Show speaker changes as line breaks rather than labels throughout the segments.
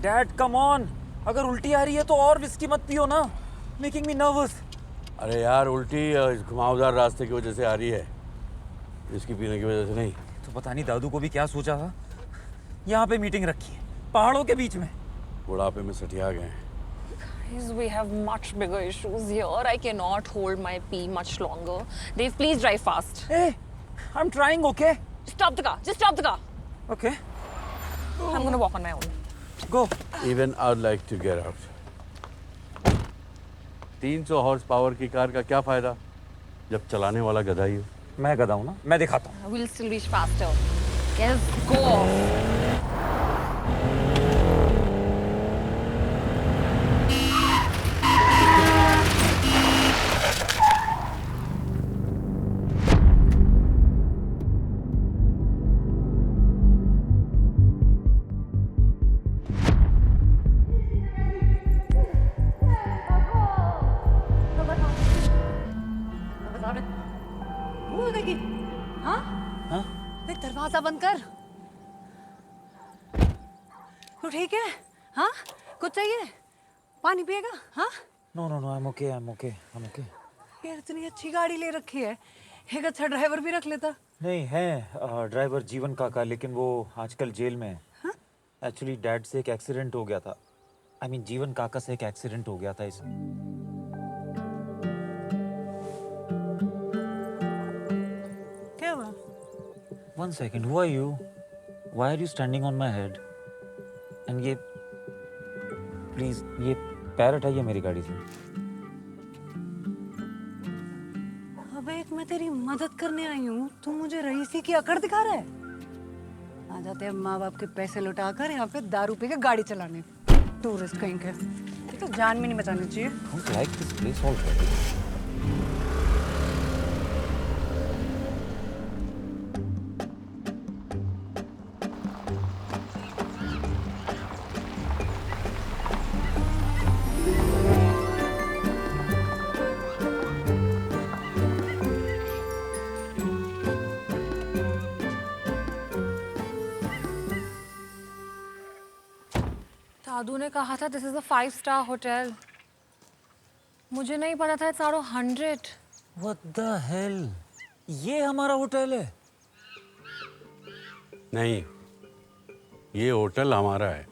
Dad come on, अगर उल्टी आ रही है तो और विस्की मत पियो ना, मेकिंग मी नर्वस।
अरे यार, उल्टी इस घुमावदार रास्ते की वजह से आ रही है, इसकी पीने की वजह से नहीं।
तो पता नहीं दादू को भी क्या सोचा था, यहाँ पे मीटिंग रखी है पहाड़ों के बीच में।
बुढ़ापे में सठिया गए हैं।
Guys, we have much bigger issues here. I cannot hold my pee much longer. Dave, please drive fast.
Hey, I'm trying, okay?
Stop the car. Just stop the car.
Okay,
I'm gonna walk on my own.
go.
Even I'd like to get out. 300 horse power की car का क्या फायदा जब चलाने वाला गधा ही हो।
मैं गधा हूँ ना, मैं दिखाता हूँ।
We'll still reach faster. Yes, go. दरवाजा बंद कर।
तू ठीक है? हाँ, कुछ चाहिए? पानी पिएगा? हाँ?
No, no, no, I'm okay, I'm okay, I'm okay.
यार इतनी अच्छी गाड़ी ले रखी है, एक अच्छा ड्राइवर भी रख लेता।
नहीं है ड्राइवर जीवन काका, लेकिन वो आजकल जेल में है। एक्चुअली डैड से एक एक्सीडेंट हो गया था। आई मीन जीवन काका से एक एक्सीडेंट हो गया था इसमें।
क्या हुआ?
One second, who are you? Why are you standing on my head? And ये प्लीज ये पैर हटाइए मेरी गाड़ी से।
अबे एक मैं तेरी मदद करने आई हूँ, तू मुझे रईसी की अकड़ दिखा रहा है। आ जाते हैं माँ बाप के पैसे लुटाकर यहाँ पे दारू पी के गाड़ी चलाने। टूरिस्ट कहीं के, ये तो जान में नहीं बचानी चाहिए।
Don't like this place already.
दादू ने कहा था this is a 5-star hotel. मुझे नहीं पता था it's out of 100।
What the hell? ये हमारा होटल है।
नहीं, ये होटल हमारा है।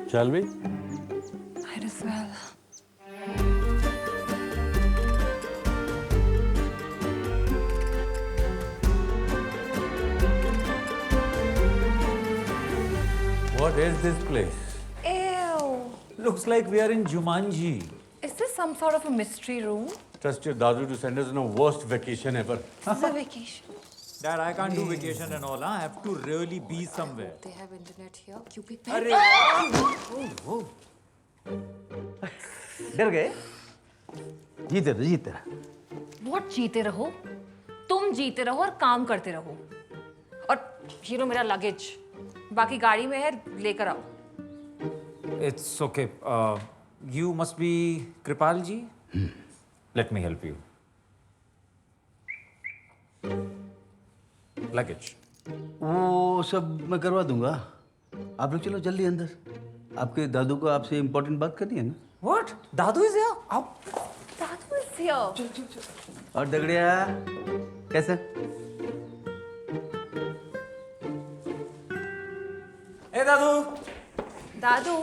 चल भी।
Might as well.
What is this place?
Ew.
Looks like we are in Jumanji.
Is this some sort of a mystery room?
Trust your Dadu to send us on a worst vacation ever.
This is a vacation.
Dad, I can't do vacation and all. I have to really be somewhere.
They have internet here. Cupid
डर गए? जीते रहो।
What जीते रहो? तुम जीते रहो और काम करते रहो। और ये लो मेरा लगेज, बाकी गाड़ी में है, लेकर आओ।
It's okay. You must be Kripal ji. Let me help you. Luggage.
वो सब मैं करवा दूंगा। आप लोग चलो जल्दी अंदर। आपके दादू को आपसे इम्पोर्टेंट बात करनी है ना?
What? Dadu is here? आओ।
दादू is here.
और दगड़िया कैसे?
Hey Dadu.
Dadu.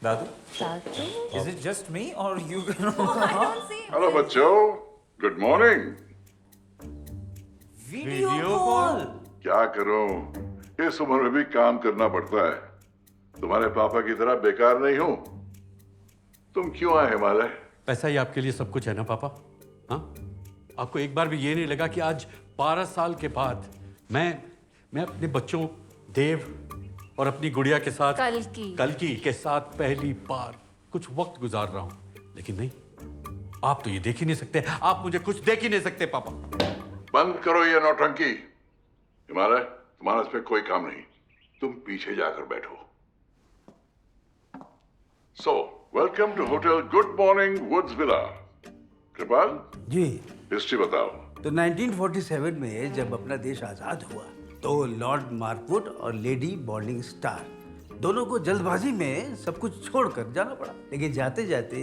Dadu.
Dadu.
Is it just me or you?
I don't see.
Hello बच्चों, गुड मॉर्निंग।
Video call.
क्या करूं, इस उम्र में भी काम करना पड़ता है। तुम्हारे पापा की तरह बेकार नहीं हूं। तुम क्यों आए हिमालय?
पैसा ही आपके लिए सब कुछ है ना पापा? हाँ? आपको एक बार भी ये नहीं लगा कि आज 12 साल के बाद मैं अपने बच्चों देव और अपनी गुड़िया के साथ कल्की के साथ पहली बार कुछ वक्त गुजार रहा हूं? लेकिन नहीं, आप तो ये देख ही नहीं सकते। आप मुझे कुछ देख ही नहीं सकते पापा।
बंद करो ये नौटंकी। हिमालय, तुम्हारा इस पे कोई काम नहीं, तुम पीछे जाकर बैठो। So welcome to hotel good morning woods villa. Kripal
ji.
History बताओ।
तो 1947 में जब अपना देश आजाद हुआ तो लॉर्ड मार्कवुड और लेडी बॉर्निंग स्टार दोनों को जल्दबाजी में सब कुछ छोड़कर जाना पड़ा, लेकिन जाते जाते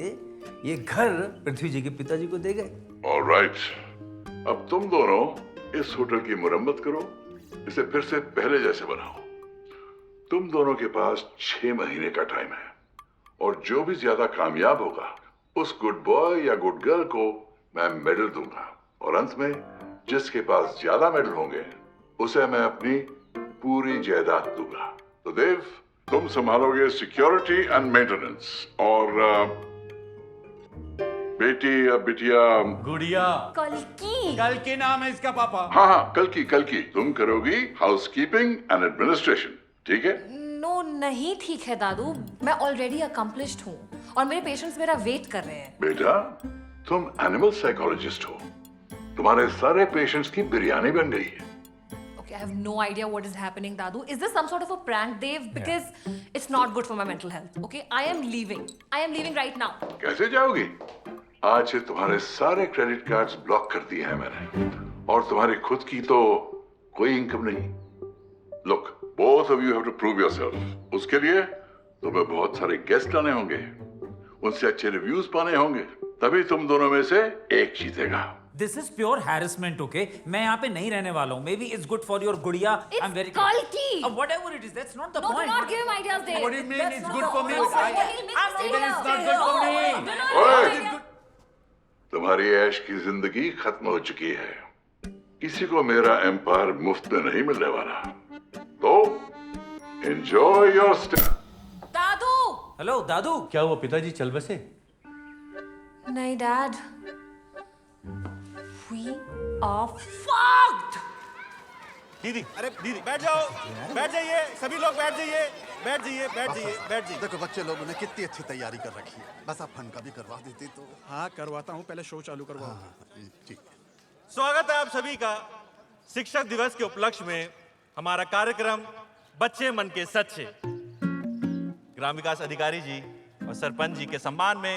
ये घर पृथ्वी जी के पिताजी को दे गए।
ऑलराइट, अब तुम दोनों इस होटल की मुरम्मत करो, इसे फिर से पहले जैसे बनाओ। तुम दोनों के पास 6 महीने का टाइम है और जो भी ज्यादा कामयाब होगा उस गुड बॉय या गुड गर्ल को मैं मेडल दूंगा, और अंत में जिसके पास ज्यादा मेडल होंगे उसे मैं अपनी पूरी जायदाद दूंगा। तो देव, तुम संभालोगे सिक्योरिटी एंड मेंटेनेंस, और बेटी या बिटिया,
गुड़िया
कल की नाम है इसका पापा।
हाँ, कल की तुम करोगी हाउसकीपिंग एंड एडमिनिस्ट्रेशन, ठीक है?
नो नहीं ठीक है दादू, मैं ऑलरेडी अकम्प्लिश्ड हूँ और मेरे पेशेंट्स मेरा वेट कर रहे हैं।
बेटा, तुम एनिमल साइकोलॉजिस्ट हो, तुम्हारे सारे पेशेंट्स की बिरयानी बन गई है।
Okay, I have no idea what is happening, Dadu. Is this some sort of a prank, Dave? Because it's not good for my mental health. Okay, I am leaving. I am leaving right now.
कैसे जाओगी? आज से तुम्हारे सारे credit cards block कर दिए हैं मैंने, और तुम्हारी खुद की तो कोई इनकम नहीं। Look, both of you have to prove yourself. उसके लिए तुम्हें बहुत सारे गेस्ट लाने होंगे, उनसे अच्छे रिव्यूज पाने होंगे, तभी तुम दोनों में से एक जीतेगा।
This is pure harassment, okay? मैं यहाँ पे नहीं रहने वाला हूँ. Maybe it's good for your गुड़िया.
It's
I'm very
Kalki.
Whatever it is, that's not the
No,
point.
do not give him ideas, Dave.
What do you mean
That's
it's
not
good for me?
No,
I-
he'll make
I'm
mistakes.
even it's not good for me.
No, do not
Oy.
give him ideas.
तुम्हारी ऐश की जिंदगी खत्म हो चुकी है, किसी को मेरा एम्पायर मुफ्त में नहीं मिलने वाला, तो enjoy your stay.
Dadu!
Hello, दादू.
क्या हुआ पिताजी, चल बसे?
नहीं, Dad. We are fucked.
दीदी, अरे दीदी बैठ जाओ, बैठ जाइए, सभी लोग बैठ जाइए, बैठ जाइए, बैठ जाइए, बैठ जाइए।
देखो बच्चे लोगों ने कितनी अच्छी तैयारी कर रखी है, बस आप फन का भी करवा देते तो।
हाँ करवाता हूँ, पहले शो चालू करवाओ।
हाँ, ठीक।
स्वागत है आप सभी का शिक्षक दिवस के उपलक्ष्य में हमारा कार्यक्रम बच्चे मन के सच्चे। ग्राम विकास अधिकारी जी और सरपंच जी के सम्मान में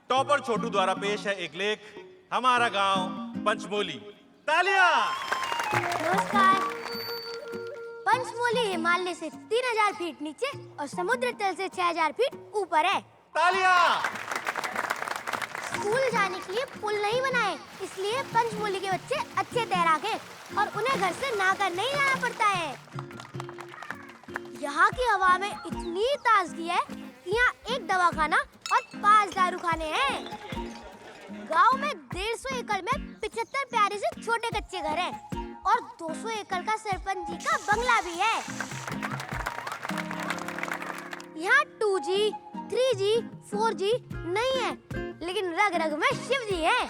टॉपर छोटू द्वारा पेश है एक लेख, हमारा गांव पंचमोली। तालियां।
नमस्कार। पंचमोली हिमालय से 3000 फीट नीचे और समुद्र तल से 6000 फीट ऊपर है।
तालियां।
स्कूल जाने के लिए पुल नहीं बनाए, इसलिए पंचमोली के बच्चे अच्छे तैराक हैं और उन्हें घर से नहाकर नहीं जाना पड़ता है। यहाँ की हवा में इतनी ताजगी है कि यहाँ एक दवाखाना और 5 दारूखाने हैं। गांव में 150 एकड़ में 75 प्यारे से छोटे कच्चे घर हैं और 200 एकड़ का सरपंच जी का बंगला भी है। यहाँ 2G, 3G, 4G नहीं है, लेकिन रग रग में शिव जी है।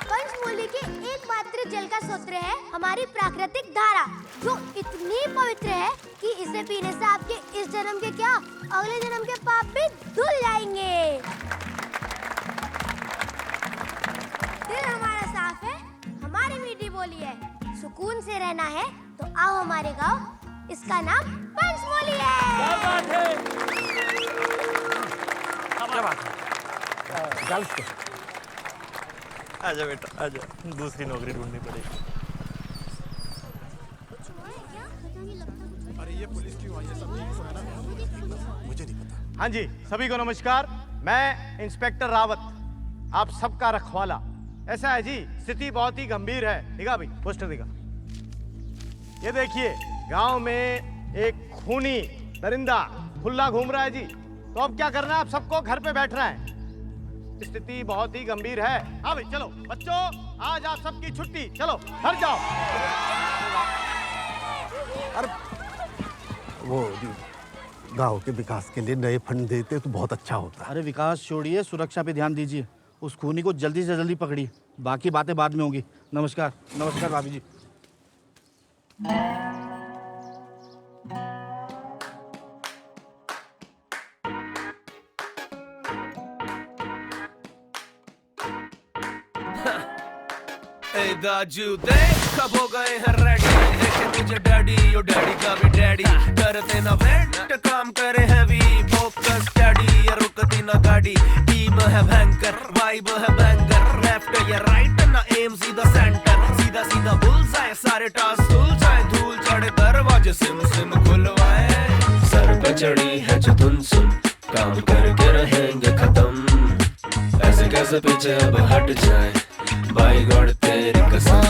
पंचमोली के एकमात्र जल का स्रोत है हमारी प्राकृतिक धारा, जो इतनी पवित्र है कि इसे पीने से आपके इस जन्म के क्या अगले जन्म के पाप भी धुल जाएंगे। दिल हमारा साफ है, हमारी मीठी बोली है, सुकून से रहना है तो आओ हमारे गांव, इसका नाम पंचमोली है।
क्या बात है? क्या बात है? गर्ल्स के
आजा बेटा, आजा, दूसरी नौकरी ढूंढनी पड़ेगी।
अरे ये पुलिस क्यों आई है, सब मुझे नहीं पता।
हाँ जी, सभी को नमस्कार। मैं इंस्पेक्टर रावत, आप सबका रखवाला। ऐसा है जी, स्थिति बहुत ही गंभीर है। दिखा भाई, पोस्टर दिखा। ये देखिए, गांव में एक खूनी दरिंदा खुला घूम रहा है जी। तो अब क्या करना है, आप सबको घर पे बैठना है। स्थिति बहुत ही गंभीर है। हाँ भाई चलो बच्चों, आज आप सबकी छुट्टी, चलो घर जाओ।
अरे वो गांव के विकास के लिए नए फंड देते तो बहुत अच्छा होता।
अरे विकास छोड़िए, सुरक्षा पे ध्यान दीजिए। उस खूनी को जल्दी से जल्दी पकड़िए, बाकी बातें बाद में होंगी। नमस्कार। नमस्कार भाभी जी।
दाजू देख कब हो गए हैं रेडी, देखे तुझे डैडी, यो डैडी का भी डैडी, करते ना वेंट काम करे हैवी, फोकस स्टडी, रुकती ना गाड़ी, टीम रिदम है भयंकर, वाइब है बैंगर, लेफ्ट या राइट ना एम सीधा सेंटर, सीधा सीधा बुलसाए, सारे टास्क सुलझाए, धूल चढ़े दरवाजे सिम सिम खुलवाए, सर पे चढ़ी है जो धुन सुन, काम करके रहेंगे खत्म, ऐसे कैसे पीछे अब हट जाए, बाई गॉड तेरी कसम।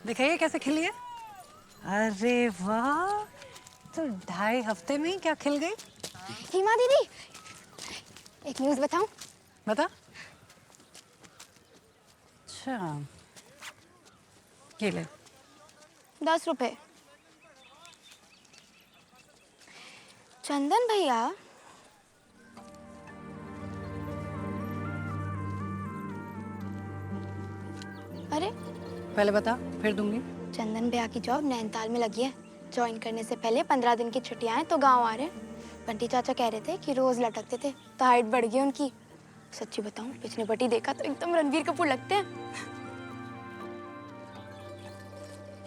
दिखाइए कैसे खिली है। अरे वाह, तो 2.5 हफ्ते में ही क्या खिल गई।
हिमा दीदी, एक न्यूज़ बताऊं?
बता। अच्छा, ये ले।
10 रुपए। चंदन भैया, अरे
पहले बता, फिर दूंगी।
चंदन भैया की जॉब नैनीताल में लगी है। ज्वाइन करने से पहले 15 दिन की छुट्टियां हैं तो गांव आ रहे हैं। बंटी चाचा कह रहे थे कि रोज लटकते थे तो हाइट बढ़ गई उनकी। सच्ची बताऊं, पिछली बटी देखा तो एकदम रणवीर कपूर लगते हैं।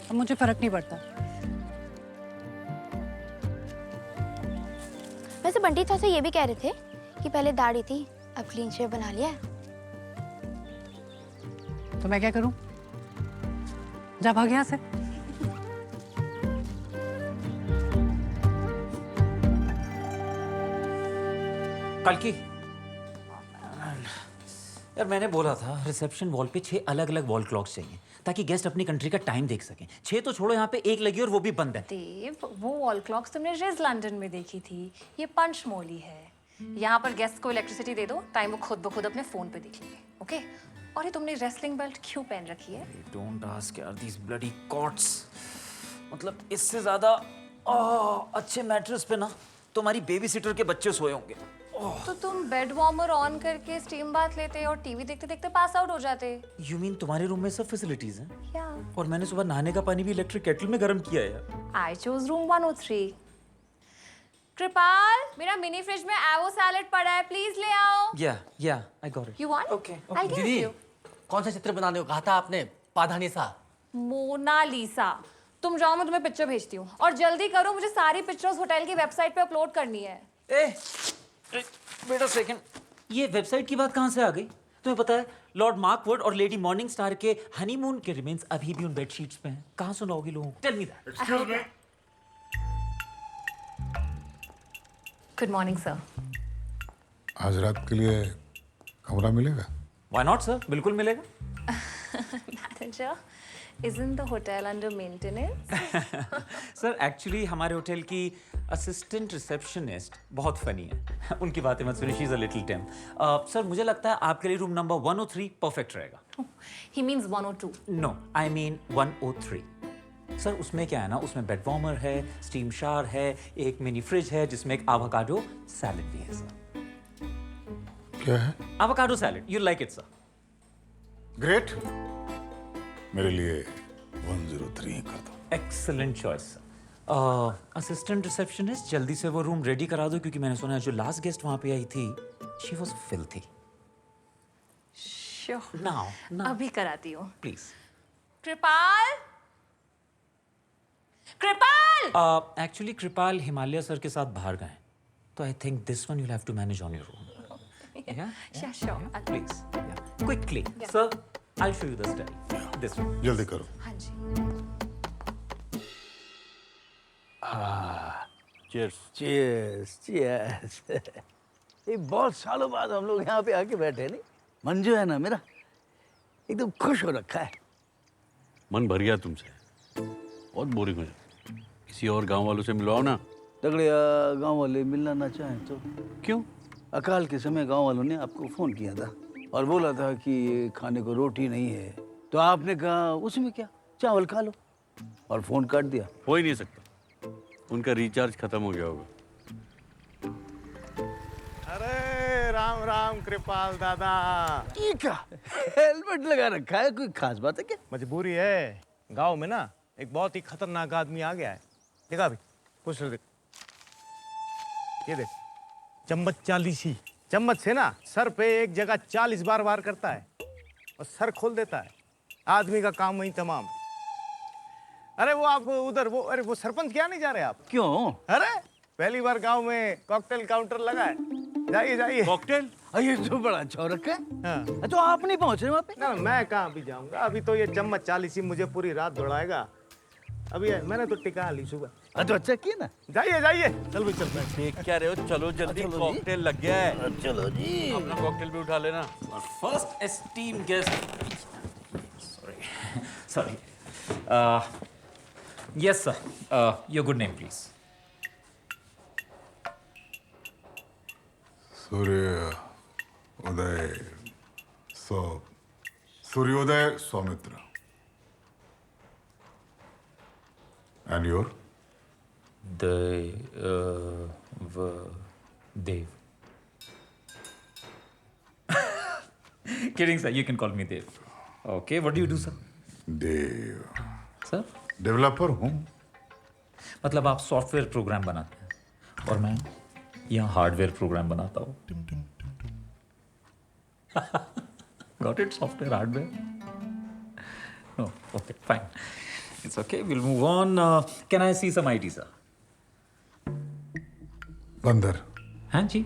अब मुझे फर्क नहीं पड़ता।
वैसे बंटी चाचा ये भी कह रहे थे कि पहले दाढ़ी थी, अब क्लीन शेव बना लिया है।
तो मैं क्या करूं? जा भाग यहाँ से।
कल की यार मैंने बोला था रिसेप्शन वॉल पे 6 अलग अलग वॉल क्लॉक्स चाहिए ताकि गेस्ट अपनी कंट्री का टाइम देख सकें। 6 तो छोड़ो, यहाँ पे एक लगी और वो भी बंद है।
देव, वो वॉल क्लॉक्स तुमने रिज लंदन में देखी थी, ये पंचमोली है। यहाँ पर गेस्ट को इलेक्ट्रिसिटी दे दो, टाइम वो खुद ब खुद अपने फोन पे देख लेंगे। ओके? और ये तुमने रेसलिंग बेल्ट क्यों पहन रखी है?
डोंट आस्क यार, दीस ब्लडी कॉट्स। मतलब इससे ज्यादा अच्छे मैट्रेस पे ना तुम्हारी बेबी सिटर के बच्चे सोए होंगे।
तो तुम बेड वार्मर ऑन करके स्टीम बाथ लेते और टीवी देखते देखते पास आउट हो जाते।
यू मीन तुम्हारे रूम में सब फैसिलिटीज हैं?
क्या?
और मैंने सुबह नहाने का पानी भी इलेक्ट्रिक केटल में गर्म किया है यार।
I chose room 103। कृपाल, मेरा मिनी फ्रिज में एवो सैलेड पड़ा है, प्लीज ले आओ।
या I got it.
You want?
Okay.
I give you.
कौन सा चित्र बनाने को कहा था आपने? पाधानीसा।
मोनालिसा। तुम जाओ, मैं तुम्हें पिक्चर भेजती हूँ। और जल्दी करो, मुझे सारी पिक्चर्स होटल की वेबसाइट पे अपलोड करनी है।
वेट अ सेकंड, ये वेबसाइट की बात कहाँ से आ गई? तुम्हें पता है लॉर्ड मार्कवुड और लेडी मॉर्निंग स्टार के हनीमून के रिमेन्स अभी भी उन बेडशीट्स पे हैं। कहाँ सुनाओगी लोगों को? Tell me that.
Good morning sir.
आज रात के लिए कमरा मिलेगा?
व्हाई नॉट सर, बिल्कुल मिलेगा।
Manager, isn't the hotel under maintenance?
Sir actually हमारे होटल की असिस्टेंट रिसेप्शनिस्ट बहुत फनी है। उनकी बातें मत सुनिए, she is a little tame. Sir मुझे लगता है आपके लिए रूम नंबर 103 परफेक्ट रहेगा।
He means 102.
No, I mean 103। Sir उसमें क्या है ना, उसमें बेड वार्मर है, स्टीम शावर है, एक मिनी फ्रिज है जिसमें एक आवाकाडो सैलेड भी है सर।
क्या है?
Avocado salad, you like it sir?
Great, मेरे लिए 103 कर दो।
Excellent choice sir. Assistant receptionist, जल्दी से वो रूम रेडी करा दो क्योंकि मैंने सुना है जो लास्ट गेस्ट वहां पे आई थी, she was filthy.
Sure.
Now
अभी कराती हूँ।
Please.
Kripal, Kripal.
Actually Kripal Himalaya sir के साथ बाहर गए, तो I think this one you'll have to manage on your own.
Yeah, sure.
Please, quickly, sir. I'll show you the study. This one.
जल्दी करो।
हाँ जी।
Cheers cheers cheers. ये बहुत सालों बाद हम लोग यहाँ पे आके बैठे नहीं। मंजू है ना मेरा, एकदम खुश हो रखा है।
मन भर गया तुमसे, बहुत बोरिंग हो जाता। किसी और गांव वालों से मिलवाओ ना।
तगड़िया गांव वाले मिलना ना चाहें तो?
क्यों?
अकाल के समय गांव वालों ने आपको फोन किया था और बोला था कि खाने को रोटी नहीं है, तो आपने कहा उसमें क्या, चावल खा लो, और फोन काट दिया।
हो ही नहीं सकता, उनका रिचार्ज खत्म हो गया होगा।
अरे राम राम कृपाल दादा।
ये क्या हेलमेट लगा रखा है, कोई खास बात है क्या?
मजबूरी है, गांव में ना एक बहुत ही खतरनाक आदमी आ गया है। देखा अभी पोस्टर देख, ये देख, चम्मच 40 चम्मच से ना सर पे एक जगह 40 बार वार करता है और सर खोल देता है। आदमी का काम वही तमाम। अरे वो आपको उधर वो सरपंच क्या नहीं जा रहे आप?
क्यों?
अरे पहली बार गांव में कॉकटेल काउंटर लगा है, जाइए जाइए।
कॉकटेल? ये तो बड़ा चौरक है।
हाँ।
तो आप नहीं पहुंच रहे वहाँ पे?
ना मैं कहाँ भी जाऊंगा, अभी तो ये चम्मच 40 ही मुझे पूरी रात दौड़ाएगा। अभी मैंने तो टिका ली सुबह।
तो अच्छा किया ना।
जाइए जाइए, चल भी चलता है।
देख क्या रहे हो, चलो जल्दी, कॉकटेल लग गया है।
चलो जी,
अपना कॉकटेल भी उठा लेना।
First esteem guest, sorry, yes sir, your good name please.
सूर्योदय Soumitra. And your?
Dev. Kidding, sir. You can call me Dev. Okay. What do you do, sir?
Dev.
Sir?
Developer हूँ।
मतलब आप सॉफ्टवेयर प्रोग्राम बनाते हैं और मैं यहाँ हार्डवेयर प्रोग्राम बनाता हूँ। Got it? Software, hardware? No. Okay. Fine. It's okay. We'll move on. Can I see some ID, sir?
बंदर।
हाँ जी।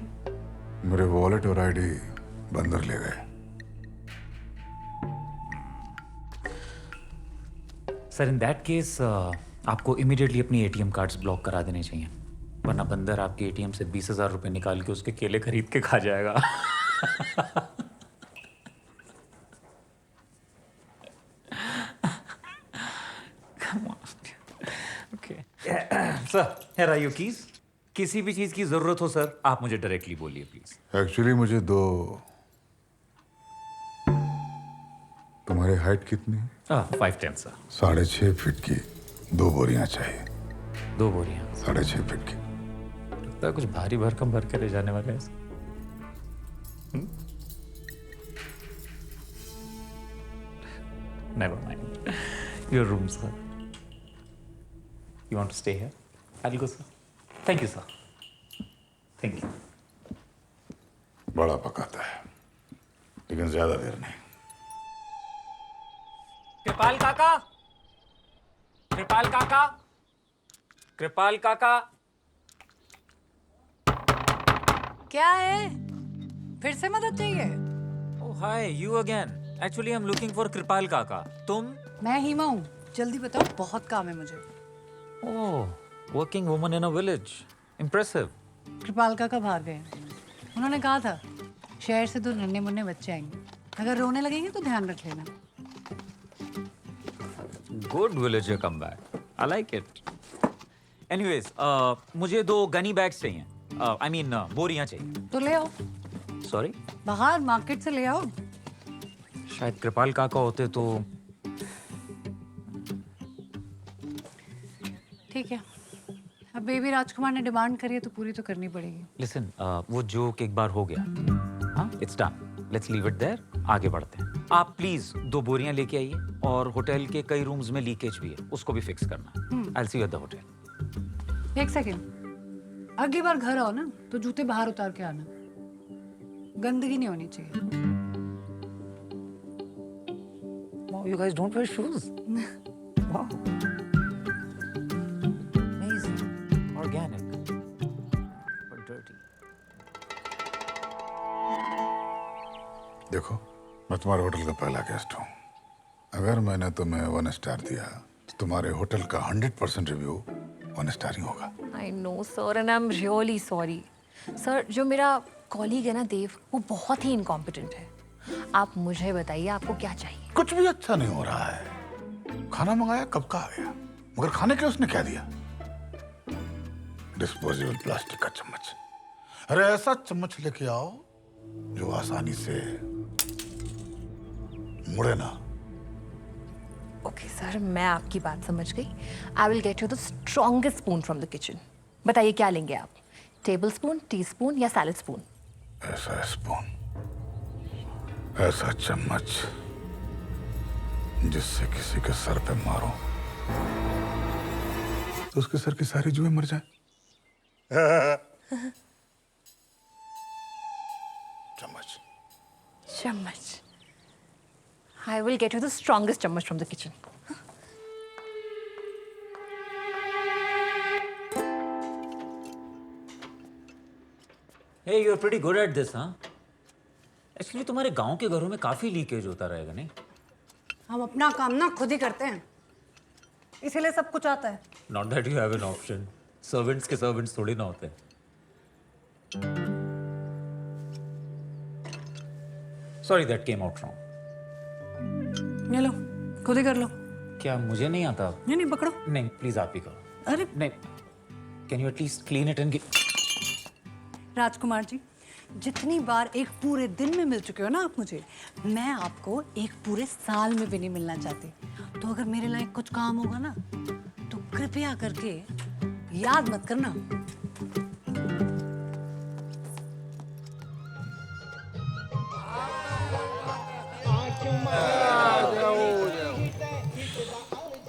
मेरे वॉलेट और आईडी बंदर ले गए।
सर इन दैट केस आपको इमीडिएटली अपनी एटीएम कार्ड्स ब्लॉक करा देने चाहिए, वरना बंदर आपके एटीएम से 20,000 रुपए निकाल के उसके केले खरीद के खा जाएगा। Sir, here are your keys. किसी भी चीज की जरूरत हो सर, आप मुझे डायरेक्टली बोलिए प्लीज।
एक्चुअली मुझे तुम्हारी हाइट कितनी है?
5'10" सर।
6.5 फीट की 2 बोरियां चाहिए।
2 बोरियां?
6.5 फीट की।
लगता है कुछ भारी भरकम भर के ले जाने वाले हैं। Never mind. Your room, sir. You want to stay here? I'll go, sir. Thank you, sir. Thank you.
बड़ा पकाता है, लेकिन ज्यादा देर नहीं।
कृपाल काका, कृपाल काका, कृपाल काका।
क्या है? फिर से मदद चाहिए?
Oh, hi, you again. Actually, I'm looking for कृपाल काका. तुम?
मैं हीमा हूँ। जल्दी बताओ, बहुत काम है मुझे।
Oh, working woman in a village. Impressive.
कृपाल काका भाग गए। उन्होंने कहा था शहर से 2 नन्हे मुन्ने बच्चे आएंगे, अगर रोने लगेंगे तो ध्यान रख लेना।
Good villager comeback. I like it. Anyways, मुझे 2 गनी बैग्स चाहिए। I mean, बोरियां चाहिए।
तो ले आओ।
Sorry?
बाहर मार्केट से ले आओ।
शायद कृपाल काका होते तो।
ठीक है, अब बेबी राजकुमार ने डिमांड करी है तो पूरी तो करनी पड़ेगी।
Listen, वो जोक एक बार हो गया। हाँ, it's done. Let's leave it there. आगे बढ़ते हैं। आप प्लीज 2 बोरियां लेके आइए और होटल के कई रूम्स में लीकेज भी है, उसको भी फिक्स करना। I'll see you at the hotel.
एक सेकेंड, अगली बार घर आओ ना तो जूते बाहर उतार के आना, गंदगी नहीं होनी चाहिए।
Wow, you guys don't wear shoes. Wow. Amazing. Organic. But dirty.
देखो, मैं तुम्हारे होटल का पहला गेस्ट हूँ। अगर मैंने तुम्हें 1 स्टार दिया तो तुम्हारे होटल का 100% रिव्यू 1 स्टार ही होगा।
I know, sir, and I'm really sorry. Sir, जो मेरा कॉलीग है ना देव, वो बहुत ही इनकॉम्पिटेंट है। आप मुझे बताइए आपको क्या चाहिए?
कुछ भी अच्छा नहीं हो रहा है। खाना मंगाया कब का आ गया, मगर खाने के लिए उसने क्या दिया? डिस्पोजेबल प्लास्टिक का चम्मच। अरे ऐसा चम्मच लेके आओ जो आसानी से मुड़े ना।
ओके सर, मैं आपकी बात समझ गई। I will get you the strongest spoon from the kitchen. बताइए क्या लेंगे आप? टेबल स्पून, टी स्पून या सैलेड स्पून?
ऐसा स्पून, ऐसा चम्मच जिससे किसी के सर पे मारो तो उसके सर की सारी जुएं मर जाए। चम्मच।
चम्मच। I will get you the strongest चम्मच from the kitchen.
Hey, you're pretty good at this, huh? Actually, तुम्हारे गांव के घरों में काफी लीकेज होता रहेगा, नहीं?
हम अपना काम ना खुद ही करते हैं, इसीलिए सब कुछ आता है।
Not that you have an option. Servants के servants थोड़ी ना होते हैं। Sorry, that came out wrong.
ये लो, खुद ही कर लो।
क्या मुझे नहीं आता?
नहीं पकड़ो।
नहीं, प्लीज आप ही करो।
अरे
नहीं, can you at least clean it and give?
Rajkumar ji, जितनी बार एक पूरे दिन में मिल चुके हो ना आप मुझे, मैं आपको एक पूरे साल में भी नहीं मिलना चाहती। तो अगर मेरे लायक कुछ काम होगा ना, तो कृपया करके याद मत करना।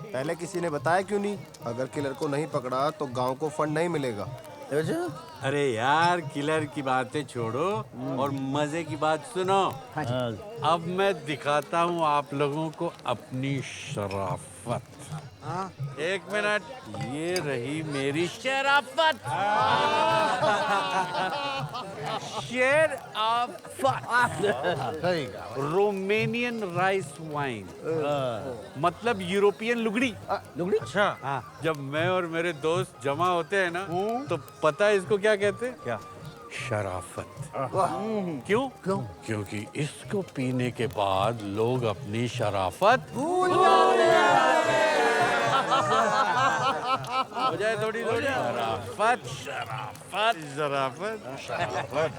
पहले किसी ने बताया क्यों नहीं? अगर किलर को नहीं पकड़ा तो गांव को फंड नहीं मिलेगा।
अरे यार, किलर की बातें छोड़ो और मजे की बात सुनो। अब मैं दिखाता हूँ आप लोगों को अपनी शराफत। एक मिनट, ये रही मेरी शराफत। रोमेनियन राइस वाइन, मतलब यूरोपियन लुगड़ी।
लुगड़ी?
अच्छा। हाँ, जब मैं और मेरे दोस्त जमा होते हैं ना, तो पता है इसको क्या कहते हैं? क्या? शराफत। क्यों? क्यों? क्योंकि इसको पीने के बाद लोग अपनी शराफत भूल हो जाए। थोड़ी थोड़ी शराफत शराफत शराफत शराफत।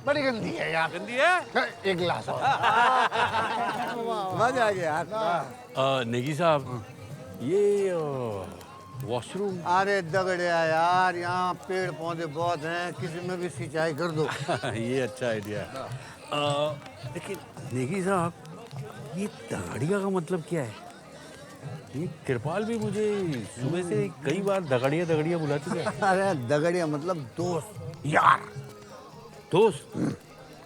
बड़ी गंदी है यार।
गंदी है?
एक गिलास और। मजा आ गया यार।
नेगी साहब, ये वॉशरूम।
अरे दगड़िया यार, यहाँ पेड़ पौधे बहुत हैं, किसी में भी सिंचाई कर दो।
ये अच्छा आइडिया है। लेकिन नेगी साहब, ये दगड़िया का मतलब क्या है? ये कृपाल भी मुझे सुबह से कई बार दगड़िया दगड़िया बुलाती है।
अरे दगड़िया मतलब दोस्त यार।
दोस्त?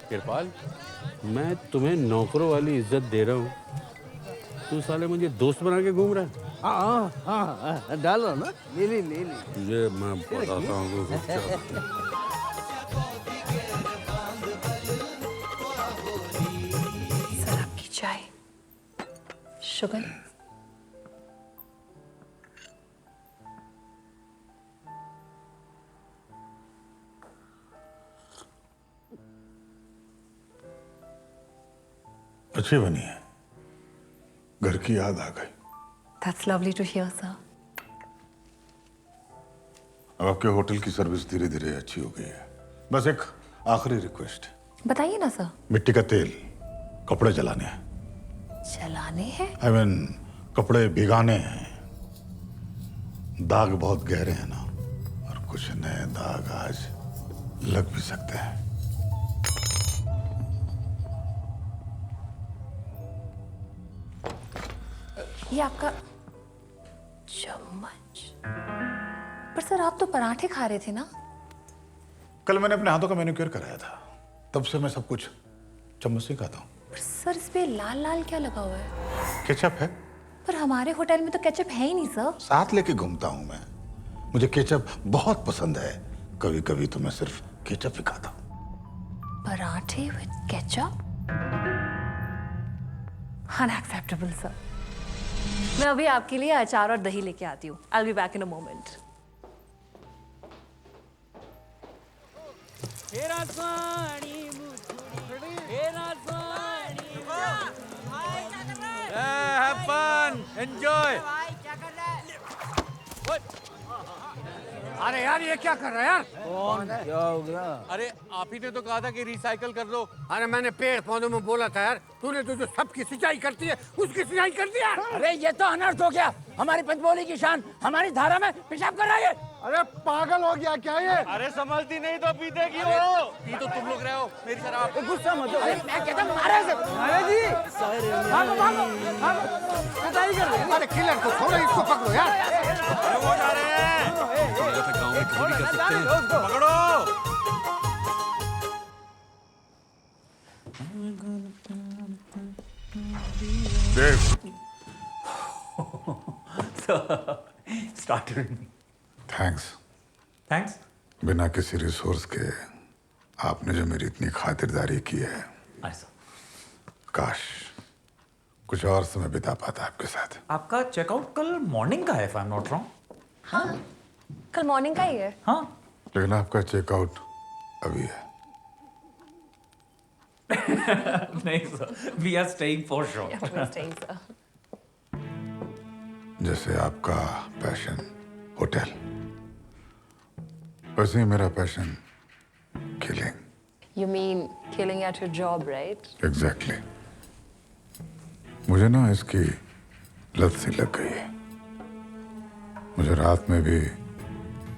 कृपाल, मैं तुम्हें नौकरों वाली इज्जत दे रहा हूँ, तू साले मुझे दोस्त बना के घूम रहा है।
हाँ, डालो ना। ले ली।
ये मैं बताता हूँ।
सर, आपकी चाय। शुगर।
अच्छी बनी है, घर की याद आ गई।
That's lovely to hear, sir.
अब आपके होटल की सर्विस धीरे धीरे अच्छी हो गई है। बस एक आखिरी रिक्वेस्ट।
बताइए ना सर।
मिट्टी का तेल कपड़े जलाने हैं।
जलाने हैं?
I mean, कपड़े भिगाने हैं। दाग बहुत गहरे हैं ना, और कुछ नए दाग आज लग भी सकते हैं।
ये आपका चम्मच। पर सर, आप तो पराठे खा रहे थे ना?
कल मैंने अपने हाथों का मैनिक्योर कराया था, तब से मैं सब कुछ चम्मच से खाता हूँ।
पर सर, इस पे लाल लाल क्या लगा हुआ है?
केचप है।
पर हमारे होटल में तो केचप है ही नहीं सर।
साथ लेके घूमता हूँ मैं। मुझे केचप बहुत पसंद है। कभी कभी तो मैं सिर्फ केचप ही खाता हूँ।
पराठे विद केचप? Unacceptable sir. मैं अभी आपके लिए अचार और दही लेके आती हूँ। I'll be back in a moment.
Have fun, enjoy.
अरे यार, ये क्या कर रहा है यार?
क्या हो गया?
अरे आप ही ने तो कहा था कि रिसाइकल कर दो।
अरे मैंने पेड़ पौधों में बोला था यार, तूने तो जो सबकी सिंचाई करती है उसकी सिंचाई कर दिया।
अरे ये तो अनर्थ हो गया। हमारी पंचमोली की शान हमारी धारा में पेशाब कर रहा है।
अरे पागल हो गया क्या ये? अरे संभलती नहीं तो पीते क्यों हो?
ये तो तुम लोग रहे हो मेरी शराब।
गुस्सा मत हो। अरे मैं कहता मारे से। मारे जी। भागो भागो भागो। पिटाई कर रहे हैं। अरे किलर को छोड़ो, इसको पकड़ो यार। अरे वो जा रहे हैं।
गाँव में कभी कर सकते हैं।
पकड़ो।
देव,
Started.
थैंक्स।
Thanks.
बिना किसी रिसोर्स के आपने जो मेरी इतनी खातिरदारी की है,
ऐसा।
काश कुछ और समय बिता पाता आपके साथ।
आपका चेकआउट कल मॉर्निंग का है, if I'm not wrong.
हाँ, कल मॉर्निंग का ही है।
हाँ।
लेकिन आपका चेकआउट अभी है।
नहीं sir, we are staying for sure.
Yeah, we're staying, sir.
जैसे आपका पैशन होटल, वैसे ही मेरा passion killing.
You mean killing at your job, right?
Exactly. मुझे ना इसकी लत सी लग गई है। मुझे रात में भी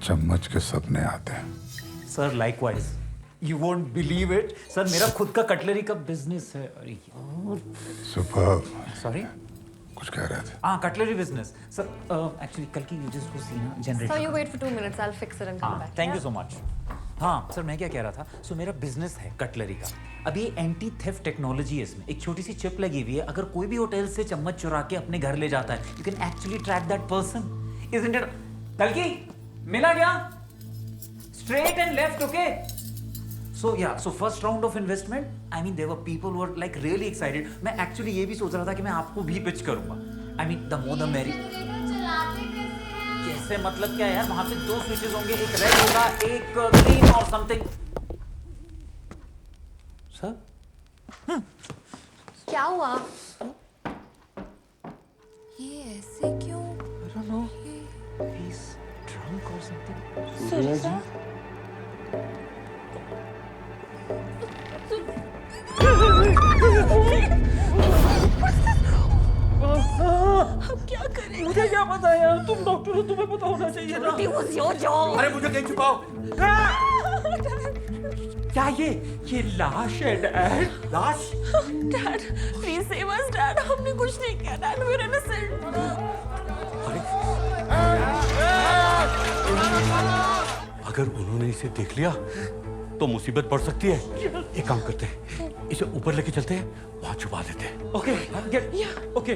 चम्मच के सपने आते हैं।
Sir, likewise. You won't believe it. Sir, मेरा खुद का कटलरी का बिजनेस है। अरे यार।
सुपर्ब।
Sorry?
कुछ कह रहे थे?
हाँ, कटलरी बिजनेस। Sir, actually कल की you just go see ना generator.
So you wait for 2 minutes. I'll fix it and come back.
Thank
yeah?
you so much. हाँ सर, मैं क्या कह रहा था, सो मेरा बिजनेस है कटलरी का। अभी एंटी थेफ्ट टेक्नोलॉजी है इसमें। एक छोटी सी चिप लगी हुई है, अगर कोई भी होटल से चम्मच चुरा के अपने घर ले जाता है, you can actually track that person. Isn't it? कल्कि मिला क्या? Straight and left, okay? So yeah, so first round of investment, I mean there were people who were like really excited. मैं actually ये भी सोच रहा था कि मैं आपको भी pitch करूँगा। I mean the more the merry. कैसे मतलब क्या यार? वहाँ पे 2 switches होंगे, एक red होगा, एक green और something. Sir?
क्या हुआ? ये ऐसे क्यों?
I don't know. He's drunk or something.
Sorry, sir.
अब क्या करें? मुझे क्या पता यार, तुम डॉक्टर हो, तुम्हें पता होना चाहिए ना।
It was your job.
अरे मुझे कहीं छुपाओ।
क्या ये लाश है डैड? लाश?
Dad, please save us, Dad. हमने कुछ नहीं किया, Dad. We're innocent.
अगर उन्होंने इसे देख लिया तो मुसीबत बढ़ सकती है। एक काम करते हैं, इसे ऊपर लेके चलते हैं, वहां छुपा देते हैं।
Okay, okay.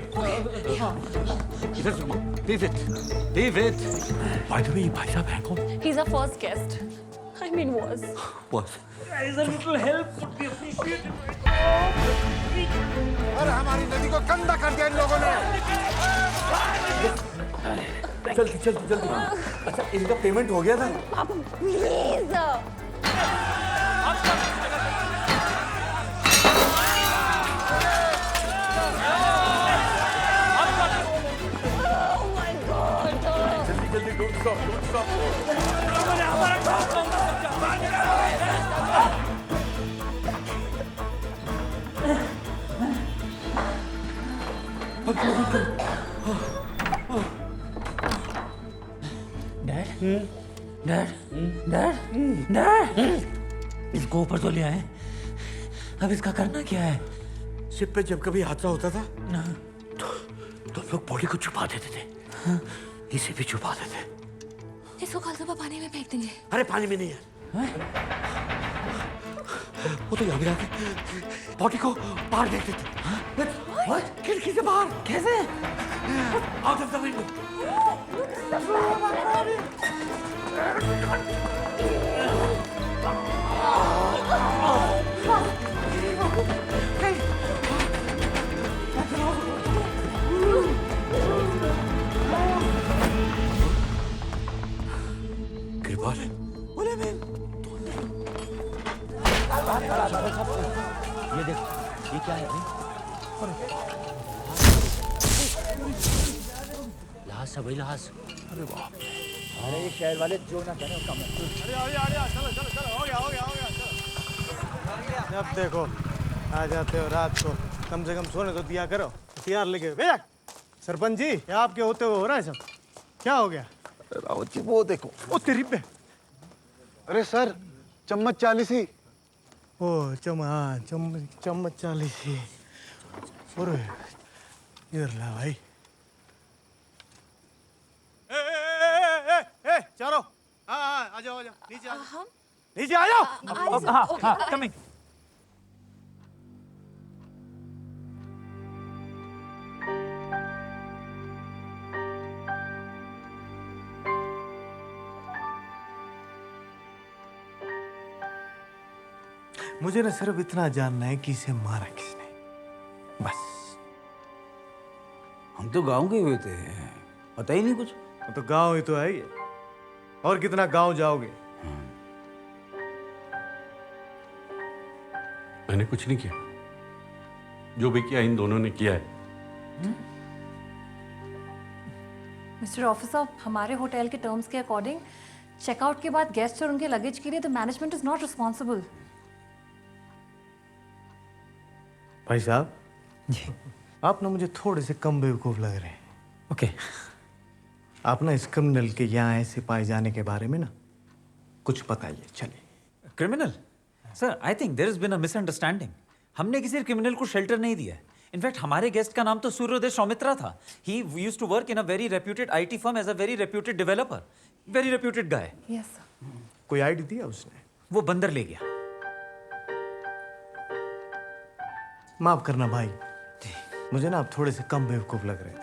इधर से David, David. By the way, ये भाई साहब हैं कौन?
He's our first guest. I mean, was.
बस।
Guys, a little help would be appreciated.
अरे हमारी नदी को गंदा कर दिया इन लोगों ने।
जल्दी जल्दी जल्दी। अच्छा, इनका पेमेंट हो गया था?
Please.
जल्दी जल्दी, don't stop, don't stop.
Dad, इसको ऊपर तो ले आए, अब इसका करना क्या है?
शिप पे जब कभी हादसा होता था तो लोग बॉडी को छुपा देते थे। इसे भी छुपा देते।
इसको कल सुबह पानी में फेंक देंगे।
अरे पानी में नहीं है, वो तो यहाँ भी रहते, बॉडी को बाहर देख देते। खिड़की से बाहर।
कैसे?
Out of the window. Kripal,
ये देख, ये क्या है? लाश है भाई, लाश।
अरे बाप। अरे ये शहर वाले जो ना कहने उसका मैं। अरे चलो चलो चलो, हो गया हो गया हो गया, चलो। जब देखो आ जाते हो रात को, कम से कम सोने तो दिया करो। तैयार लेके भेजा। सरपंच जी, क्या आपके होते हुए हो रहा है सब? क्या हो गया?
रावत जी वो देखो, ओ तेरी पे। अरे सर, चम्मच 40 ही।
ओ चम्मच 40 ही। अरे ये ला भाई। ए चारो, हाँ आ जाओ नीचे आ जाओ। नीचे आ जाओ।
हाँ, कमिंग।
मुझे ना सिर्फ इतना जानना है कि इसे मारा किसने, बस।
हम तो गांव के हुए थे, पता ही नहीं कुछ।
तो गांव ही तो है ये, और कितना गांव जाओगे?
मैंने कुछ नहीं किया, जो भी किया इन दोनों ने किया है।
मिस्टर ऑफिसर, हमारे होटल के टर्म्स के अकॉर्डिंग चेकआउट के बाद गेस्ट और उनके लगेज के लिए the management is not responsible.
भाई साहब जी, आप ना मुझे थोड़े से कम बेवकूफ लग रहे हैं।
ओके।
आप ना इस क्रिमिनल के यहाँ ऐसे पाए जाने के बारे में ना कुछ बताइए। चलिए।
Criminal? Sir, I think there has been a misunderstanding. हमने किसी क्रिमिनल को शेल्टर नहीं दिया है। इनफैक्ट हमारे गेस्ट का नाम तो सूर्योदय सौमित्रा था। He used to work in a very reputed IT firm as a very reputed developer, very reputed guy.
Yes sir.
कोई आईडी दिया उसने?
वो बंदर ले गया।
माफ करना भाई, मुझे ना आप थोड़े से कम बेवकूफ लग रहे थे।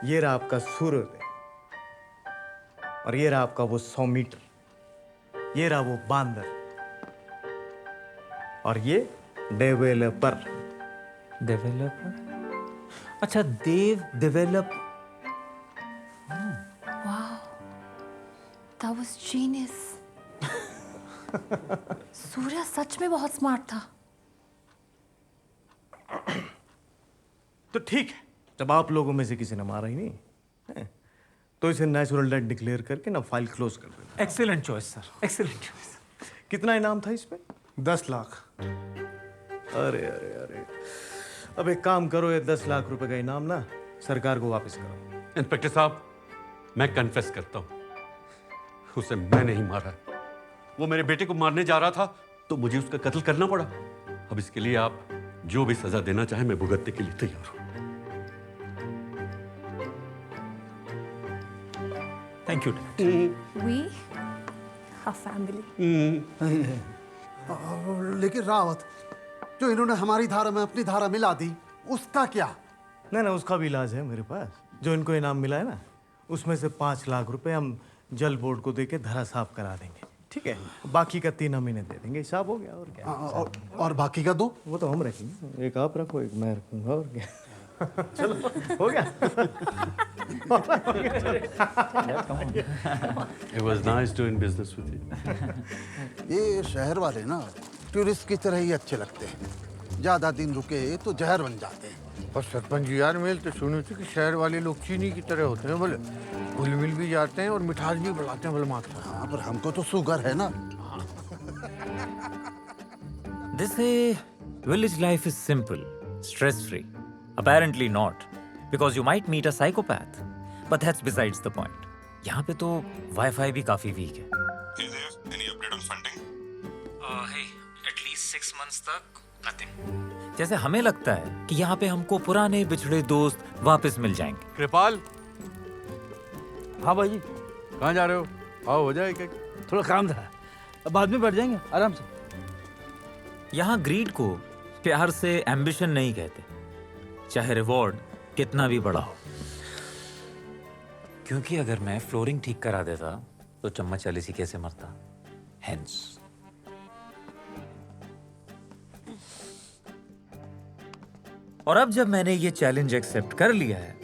ये रहा आपका सूर्योदय, और ये रहा आपका वो 100 मीटर, ये रहा वो बांदर, और ये डेवलपर।
डेवलपर? अच्छा, dev develop.
Wow, that was genius. Surya सच में बहुत स्मार्ट था।
तो ठीक है, जब आप लोगों में से किसी ने मारा ही नहीं है, तो इसे नेचुरल डेथ डिक्लेयर करके ना फाइल क्लोज कर देना।
Excellent choice sir, excellent choice.
कितना इनाम था इसमें?
10 लाख।
अरे अरे अरे, अब एक काम करो, ये 10 लाख रुपए का इनाम ना सरकार को वापस करो।
इंस्पेक्टर साहब, मैं कन्फेस करता हूँ, उसे मैं नहीं मारा। वो मेरे बेटे को मारने जा रहा था तो मुझे उसका कत्ल करना पड़ा। अब इसके लिए आप जो भी सजा देना चाहे मैं भुगतने के लिए तैयार हूँ।
Thank you.
We are family.
लेकिन रावत, जो इन्होंने हमारी धारा में अपनी धारा मिला दी, उसका क्या?
नहीं ना, उसका भी इलाज है मेरे पास। जो इनको इनाम मिला है ना, उसमें से 5 लाख रुपए हम जल बोर्ड को देके धरा साफ करा देंगे, ठीक है? बाकी का 3 महीने दे देंगे, हिसाब हो गया। और क्या?
और बाकी का 2?
वो तो हम रखेंगे, एक आप रखो, एक मैं रखूंगा, और क्या? चलो, हो गया।
It was nice doing business with you.
ये शहर वाले ना टूरिस्ट की तरह ही अच्छे लगते हैं। ज्यादा दिन रुके तो जहर बन जाते हैं।
और सरपंच जी यार, मेल तो सुनी थी कि शहर वाले लोग चीनी की तरह होते हैं, बोले घुल मिल भी जाते हैं और मिठास भी बढ़ाते हैं, बोले मात्र।
हाँ, पर हमको तो शुगर है ना।
They say village life is simple, stress-free. Apparently not, because you might meet a psychopath. But that's besides the point. यहाँ पे तो Wi-Fi भी काफी weak है।
Is there any update on funding?
Hey, at least 6 months तक nothing. जैसे हमें लगता है कि यहाँ पे हमको पुराने बिछड़े दोस्त वापस मिल जाएंगे।
कृपाल।
हाँ भाई जी।
कहाँ जा रहे हो? आओ, हो जाए क्या?
थोड़ा काम था, अब बाद में बैठ जाएंगे आराम से।
यहाँ ग्रीड को प्यार से एम्बिशन नहीं कहते, चाहे रिवॉर्ड कितना भी बड़ा हो। क्योंकि अगर मैं फ्लोरिंग ठीक करा देता तो चम्मच 40 ही कैसे मरता? हेंस। और अब जब मैंने ये चैलेंज एक्सेप्ट कर लिया है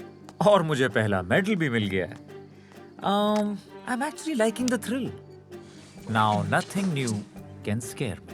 और मुझे पहला मेडल भी मिल गया है, I am actually liking the thrill. Now nothing new can scare me.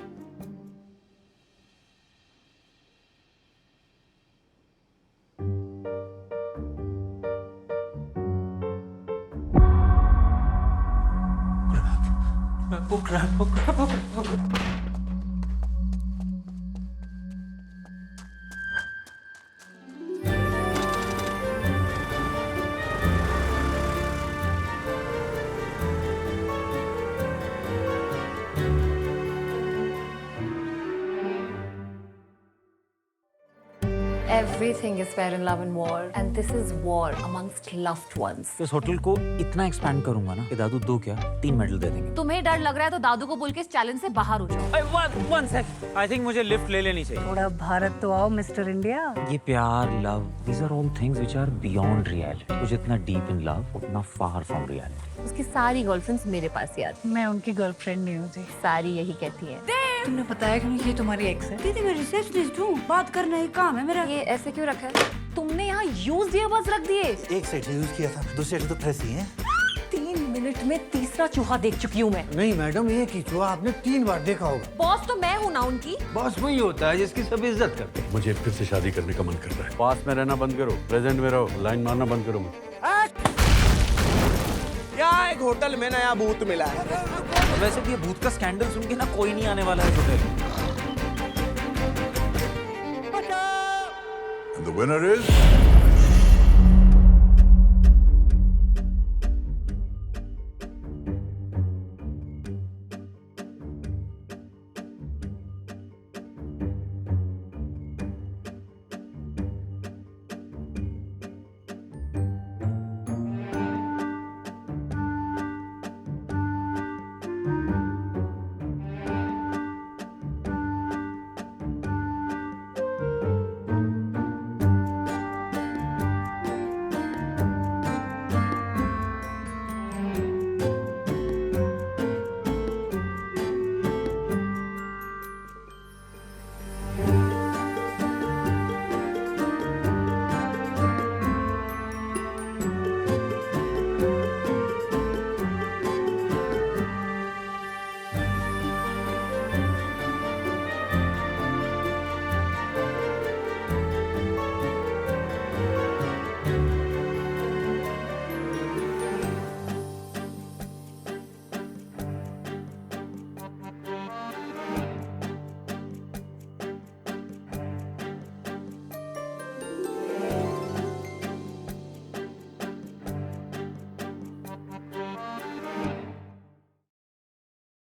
Everything is fair in love and war, and this is war amongst loved ones.
इस होटल को इतना एक्सपैंड करूंगा ना कि दादू दो क्या 3 मेडल दे देंगे।
तुम्हें डर लग रहा है तो दादू को बोल के इस चैलेंज से बाहर हो जाओ।
वन सेक, आई थिंक मुझे लिफ्ट ले लेनी चाहिए।
थोड़ा भारत तो आओ मिस्टर इंडिया।
ये प्यार, love, these are all things which are beyond reality. तो जितना deep in love, उतना far from reality.
उसकी सारी गर्लफ्रेंड्स मेरे पास ही आती
मैं उनकी गर्लफ्रेंड नहीं हूँ जी।
सारी यही कहती हैं।
तुमने बताया कि ये तुम्हारी एक्स है? दीदी मैं रिसेप्शनिस्ट हूँ, बात करना ही काम है मेरा।
ये ऐसे क्यों रखा है? तुमने यहाँ यूज्ड ईयरबड्स रख दिए।
एक सेट यूज किया था, दूसरे तो फ्रेश ही है।
3 मिनट में तीसरा चूहा देख चुकी हूँ मैं।
नहीं मैडम, ये की चूहा आपने 3 बार देखा होगा।
बॉस तो मैं हूँ ना उनकी।
बॉस वही होता है जिसकी सब इज्जत करते हैं।
मुझे फिर से शादी करने का मन कर रहा है। पास में रहना बंद करो, प्रेजेंट में रहो, लाइन मारना बंद करो।
क्या एक होटल में नया भूत मिला है?
वैसे भी ये भूत का स्कैंडल सुन के ना कोई नहीं आने वाला है hotel.
And the winner is